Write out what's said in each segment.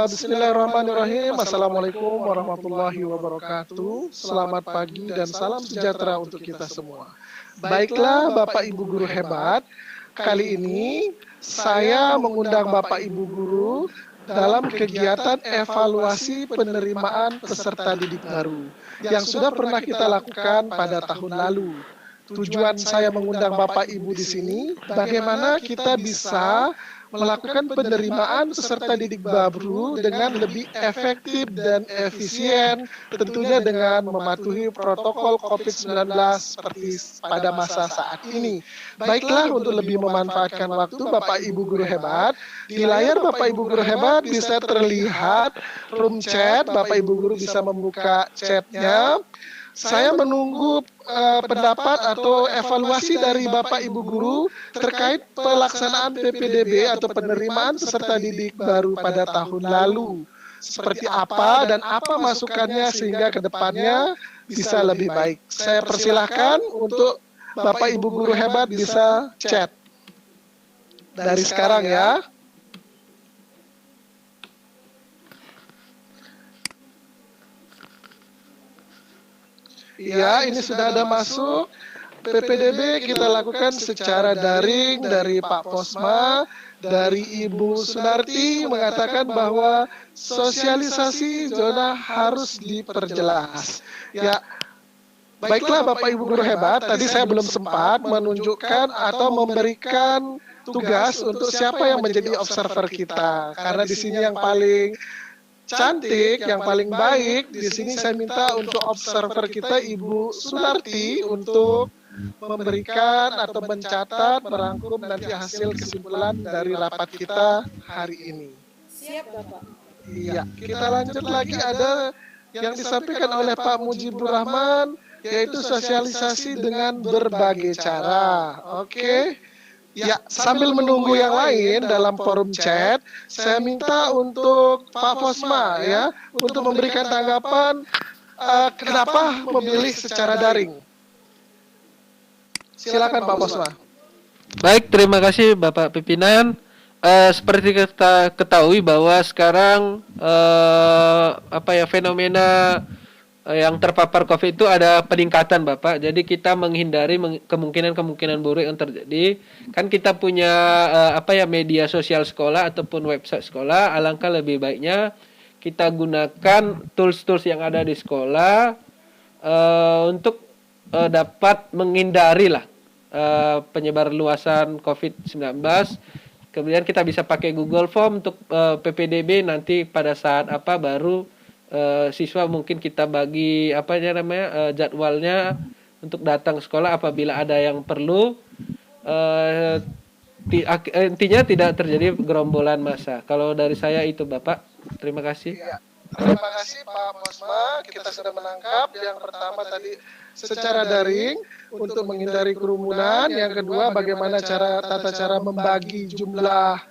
Bismillahirrahmanirrahim. Assalamualaikum warahmatullahi wabarakatuh. Selamat pagi dan salam sejahtera untuk kita semua. Baiklah Bapak Ibu Guru hebat, kali ini saya mengundang Bapak Ibu Guru dalam kegiatan evaluasi penerimaan peserta didik baru yang sudah pernah kita lakukan pada tahun lalu. Tujuan saya mengundang Bapak Ibu di sini, bagaimana kita bisa melakukan penerimaan peserta didik baru dengan lebih efektif dan efisien, tentunya dengan mematuhi protokol COVID-19 seperti pada masa saat ini. Baiklah, untuk lebih memanfaatkan waktu Bapak Ibu Guru hebat, di layar Bapak Ibu Guru hebat bisa terlihat room chat, Bapak Ibu Guru bisa membuka chatnya. Saya menunggu pendapat atau evaluasi dari Bapak Ibu Guru terkait pelaksanaan PPDB atau penerimaan peserta didik baru pada tahun lalu. Seperti apa dan apa masukannya sehingga ke depannya bisa lebih baik. Saya persilahkan untuk Bapak Ibu Guru hebat bisa chat. Dari sekarang ya. Ya, ini sudah ada masuk. PPDB kita lakukan secara daring dari Pak Posma, dari Ibu Sunarti mengatakan bahwa sosialisasi zona harus diperjelas. Ya, baiklah Bapak Ibu Guru hebat, tadi saya belum sempat menunjukkan atau memberikan tugas untuk siapa yang menjadi observer kita. Karena di sini yang paling cantik, yang paling baik, di sini saya minta untuk observer kita Ibu Sunarti untuk memberikan atau mencatat, merangkum nanti hasil kesimpulan dari rapat kita hari ini. Siap, Bapak. Iya, kita lanjut lagi, ada yang disampaikan oleh Pak Mujibur Rahman, yaitu sosialisasi dengan berbagai cara. Oke. Ya, sambil menunggu yang lain dalam forum chat, saya minta untuk Pak Posma ya, untuk memberikan tanggapan kenapa memilih secara daring. Silakan Pak Posma. Baik, terima kasih Bapak Pimpinan. Seperti kita ketahui bahwa sekarang fenomena yang terpapar COVID itu ada peningkatan Bapak. Jadi kita menghindari kemungkinan buruk yang terjadi. Kan kita punya media sosial sekolah ataupun website sekolah. Alangkah lebih baiknya kita gunakan tools-tools yang ada di sekolah untuk dapat menghindari penyebaran luasan COVID-19. Kemudian kita bisa pakai Google Form untuk PPDB nanti pada saat baru siswa mungkin kita bagi jadwalnya untuk datang sekolah apabila ada yang perlu. Intinya tidak terjadi gerombolan massa. Kalau dari saya itu Bapak, terima kasih. Ya, terima kasih Pak Posma. Kita sudah menangkap yang pertama tadi secara daring untuk menghindari kerumunan. Yang kedua, bagaimana tata cara membagi jumlah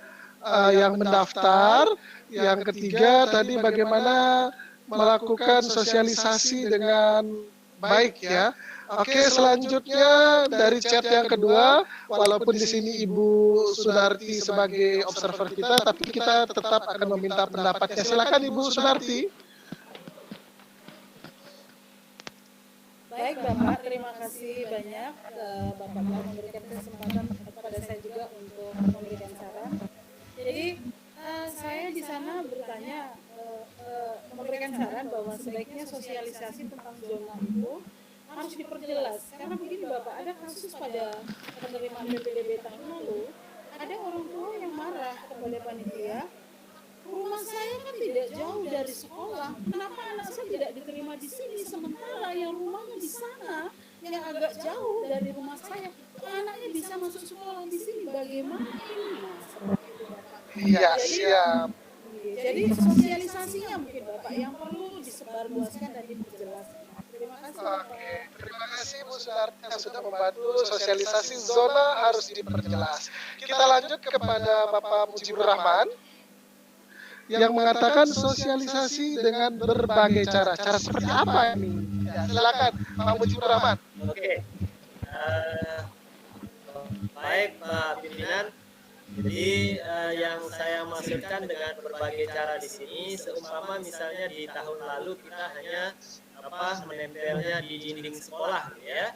yang mendaftar. Yang ketiga tadi bagaimana melakukan sosialisasi dengan baik ya. Oke, selanjutnya dari chat yang kedua, walaupun di sini Ibu Sunarti sebagai observer kita, tapi kita tetap akan meminta pendapatnya. Silakan Ibu Sunarti. Baik Bapak, terima kasih banyak Bapak telah memberikan kesempatan kepada saya juga untuk memberikan saran. Jadi saya di sana bertanya memberikan saran bahwa sebaiknya sosialisasi tentang zona itu harus diperjelas. Karena begini Bapak, ada kasus pada penerimaan PPDB tahun lalu, ada orang tua yang marah kepada panitia, rumah saya kan tidak jauh dari sekolah, kenapa anak saya tidak diterima di sini, sementara yang rumahnya di sana, yang agak jauh dari rumah saya, anaknya bisa masuk sekolah di sini, bagaimana ini? Nah, seperti itu Bapak. Iya, siap. Jadi sosialisasinya mungkin Bapak yang perlu disebarluaskan dan diperjelas. Terima kasih Bapak. Oke, terima kasih Bu Sunarti yang sudah membantu sosialisasi zona harus diperjelas. Kita lanjut kepada Bapak Mujibur Rahman yang mengatakan sosialisasi dengan berbagai cara. Cara seperti apa ini? Ya, silakan Pak Mujibur Rahman. Oke. Baik Pak Pimpinan, Jadi yang saya maksudkan dengan berbagai cara di sini, seumpama misalnya di tahun lalu kita hanya menempelnya di dinding sekolah, gitu ya,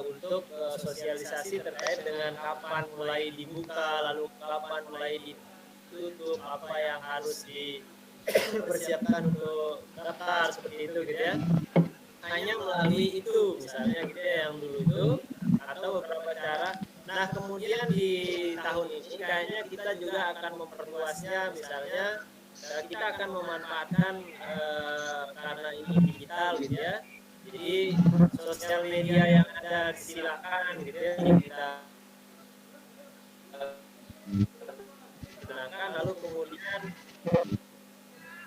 untuk sosialisasi terkait dengan kapan mulai dibuka, lalu kapan mulai ditutup, apa yang harus dipersiapkan untuk daftar seperti itu, gitu ya. Hanya melalui itu, misalnya gitu ya, yang dulu itu, atau beberapa cara. Nah, kemudian di tahun ini kayaknya kita juga akan memperluasnya, misalnya kita akan memanfaatkan karena ini digital, gitu ya. Jadi sosial media yang ada silakan, gitu ya, kita gunakan, lalu kemudian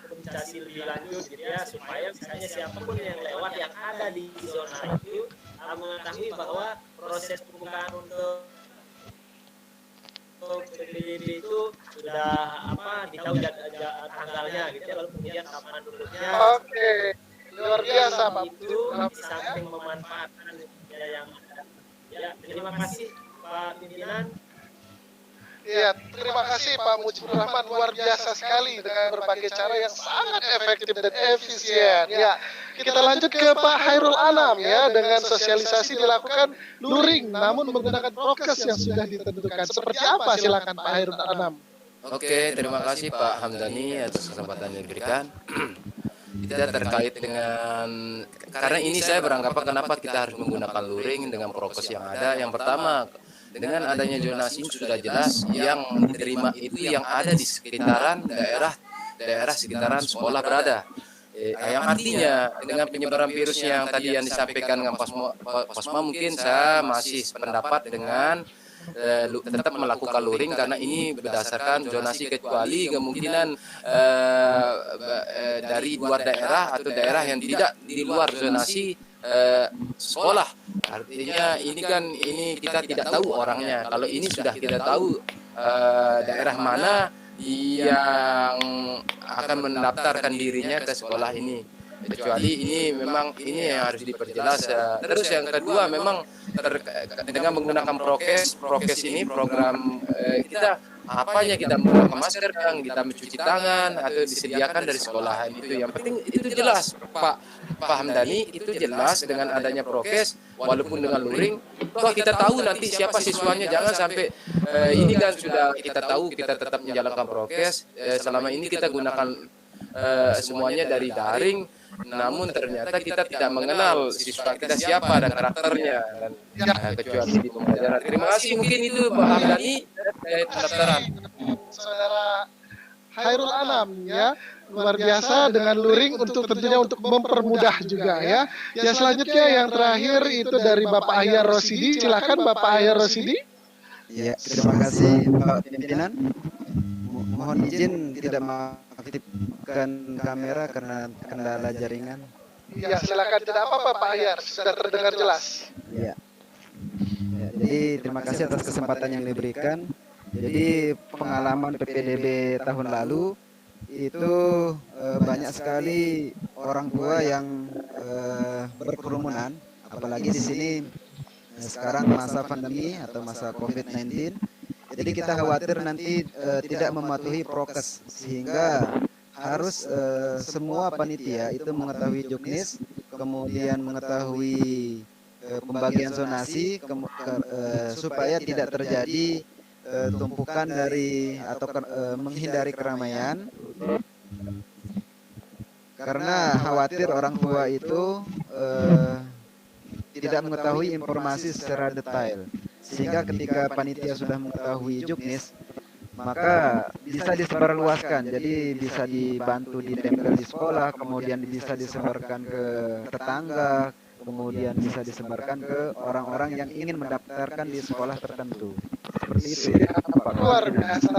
komunikasi lebih lanjut, gitu ya, supaya misalnya siapapun yang lewat yang ada di zona itu mengetahui bahwa proses pembukaan untuk PPDB itu sudah ditahu tanggalnya, gitu ya, lalu kemudian kapan duduknya. Oke, luar biasa Pak. Itu di samping memanfaatkan yang ada. Ya, terima kasih Pak Pimpinan. Iya, terima kasih Pak Mujibur Rahman, luar biasa sekali dengan berbagai cara yang sangat efektif dan efisien. Ya, kita lanjut ke Pak Hairul Anam ya, dengan sosialisasi dilakukan luring namun menggunakan prokes yang sudah ditentukan. Seperti apa? Silakan Pak Hairul Anam. Oke, terima kasih Pak Hamdani atas kesempatan yang diberikan. Kita terkait dengan, karena ini saya beranggapan kenapa kita harus menggunakan luring dengan prokes yang ada. Yang pertama, dengan adanya zonasi ini sudah jelas yang diterima itu yang ada di sekitaran daerah sekitaran sekolah berada. Yang artinya dengan penyebaran virus yang tadi yang disampaikan dengan Posma, mungkin saya masih sependapat dengan tetap melakukan luring karena ini berdasarkan zonasi, kecuali kemungkinan dari luar daerah atau daerah yang tidak di luar zonasi sekolah. Artinya ini kita tidak tahu orangnya. Kalau ini sudah kita tahu daerah mana yang akan mendaftarkan dirinya ke sekolah ini. Kecuali ini memang ini yang harus diperjelas. Terus yang kedua memang dengan menggunakan prokes ini program kita apanya kita menggunakan masker, kita mencuci tangan atau disediakan dari sekolahan itu. Yang penting itu jelas Pak Hamdani, itu jelas dengan adanya prokes walaupun dengan luring. Toh kita tahu nanti siapa siswanya, jangan sampai ini kan sudah kita tahu kita tetap menjalankan prokes. Selama ini kita gunakan semuanya dari daring, namun ternyata kita tidak mengenal siswa kita siapa dan karakternya dan kecuali di pembelajaran. Terima kasih, mungkin itu Pak Hamdani pendaftaran. Saudara Hairul Anam ya, luar biasa dengan luring untuk tentunya untuk mempermudah juga ya. Ya, selanjutnya yang terakhir itu dari Bapak Ahyar Rosidi. Silakan Bapak Ahyar Rosidi. Ya, terima kasih Pak Pimpinan. Mohon izin tidak mengaktifkan kamera karena kendala jaringan. Ya, silakan, tidak apa-apa Pak Ahyar, sudah terdengar jelas. Ya. Jadi terima kasih atas kesempatan yang diberikan. Jadi pengalaman PPDB tahun lalu itu banyak sekali orang tua yang berkerumunan, apalagi di sini sekarang masa pandemi atau masa COVID-19. Jadi kita khawatir nanti tidak mematuhi prokes, sehingga harus semua panitia itu mengetahui juknis, kemudian mengetahui pembagian zonasi, supaya tidak terjadi tumpukan dari atau menghindari keramaian, karena khawatir orang tua itu tidak mengetahui informasi secara detail, sehingga ketika panitia sudah mengetahui juknis maka bisa disebarluaskan. Jadi bisa dibantu ditempel di sekolah, kemudian bisa disebarkan ke tetangga, kemudian bisa disebarkan ke orang-orang yang ingin mendaftarkan di sekolah tertentu. Seperti itu ya, Pak. Luar biasa.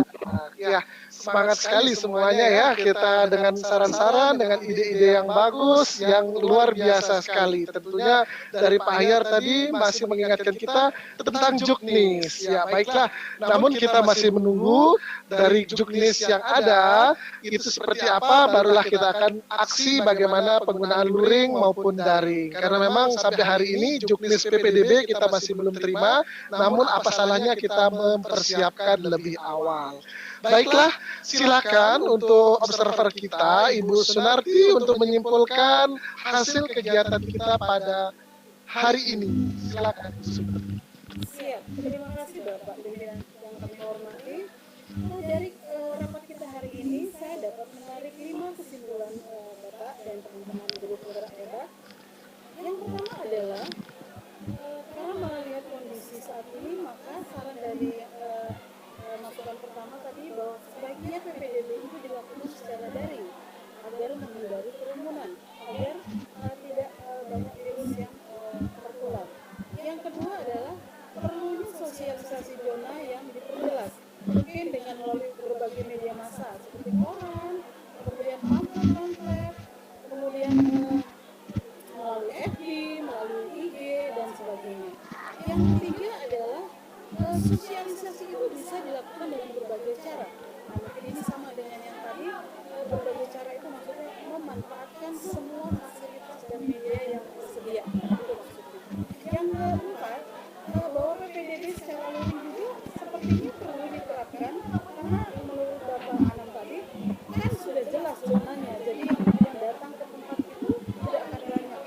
Ya, semangat sekali semuanya ya, kita dengan saran-saran, dengan ide-ide yang bagus, yang luar biasa sekali. Tentunya dari Pak Ahyar tadi masih mengingatkan kita tentang juknis. Ya baiklah, namun kita masih menunggu dari juknis yang ada, itu seperti apa, barulah kita akan aksi bagaimana penggunaan luring maupun daring. Karena memang sampai hari ini juknis PPDB kita masih belum terima, namun apa salahnya kita mempersiapkan lebih awal. Baiklah, silakan untuk observer kita, Ibu Sunarti, untuk menyimpulkan hasil kegiatan kita pada hari ini. Silakan. Siap, terima kasih Bapak pimpinan yang kami hormati. Dari rapat kita hari ini, saya dapat menarik 5 kesimpulan Bapak dan teman-teman guru penggerak hebat. Yang pertama adalah, karena melihat kondisi saat ini, maka saran dari masukan pertama tadi bahwa sebaiknya PPDB itu dilakukan secara daring agar menghindari kerumunan, agar tidak banyak virus yang tertular. Yang kedua adalah perlunya sosialisasi zona yang diperjelas, mungkin dengan melalui berbagai media massa seperti koran, kemudian pamflet, kemudian melalui FB, melalui IG dan sebagainya. Yang ketiga adalah sosialisasi itu bisa dilakukan dengan berbagai cara. Nah, mungkin ini sama dengan yang tadi, berbagai cara itu maksudnya memanfaatkan semua fasilitas dan media yang tersedia. Itu maksudnya. Yang keempat, bahwa PPDB secara luring juga sepertinya perlu diterapkan, karena menurut Bapak Anam tadi kan sudah jelas zonanya, jadi yang datang ke tempat itu tidak akan banyak.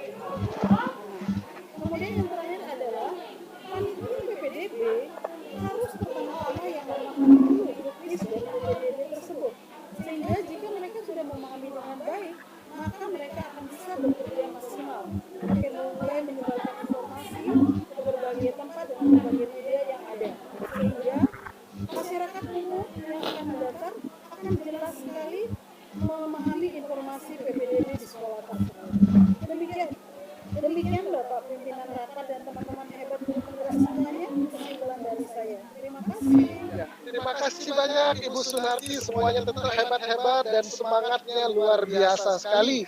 Kemudian yang terakhir adalah panitia PPDB harus pertama-tama yang memahami dulu juknis dari PPDB tersebut, sehingga jika mereka sudah memahami dengan baik, maka mereka akan bisa bekerja maksimal, mulai menyebarkan informasi ke berbagai tempat dengan berbagai media yang ada, sehingga masyarakat umum yang akan mendaftar akan jelas sekali memahami informasi PPDB di sekolah tersebut. Demikian Bapak pimpinan rapat dan teman-teman hebat guru penggerak semuanya, kesimpulan dari saya. Terima kasih. Ya, terima kasih banyak Ibu Sunarti, semuanya tetap hebat-hebat dan semangatnya luar biasa sekali.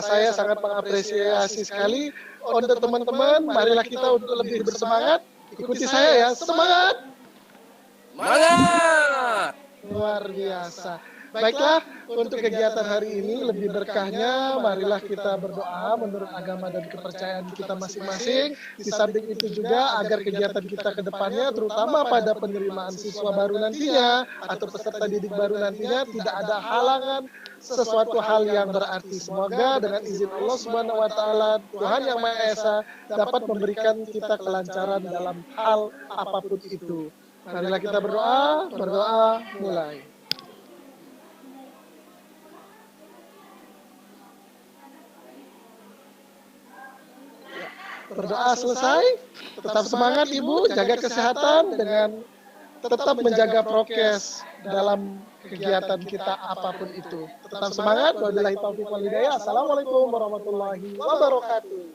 Saya sangat mengapresiasi sekali. Untuk teman-teman, marilah kita untuk lebih bersemangat. Ikuti saya ya, semangat! Semangat! Luar biasa. Baiklah, untuk kegiatan hari ini lebih berkahnya, marilah kita berdoa menurut agama dan kepercayaan kita masing-masing. Di samping itu juga agar kegiatan kita ke depannya, terutama pada penerimaan siswa baru nantinya, atau peserta didik baru nantinya, tidak ada halangan sesuatu hal yang berarti. Semoga dengan izin Allah Subhanahu wa Ta'ala, Tuhan Yang Maha Esa, dapat memberikan kita kelancaran dalam hal apapun itu. Marilah kita berdoa, mulai. Berdoa selesai, tetap semangat Ibu, jaga kesehatan dengan tetap menjaga prokes dalam kegiatan kita apapun itu. Tetap semangat, wabillahi taufiq wal hidayah. Assalamualaikum warahmatullahi wabarakatuh.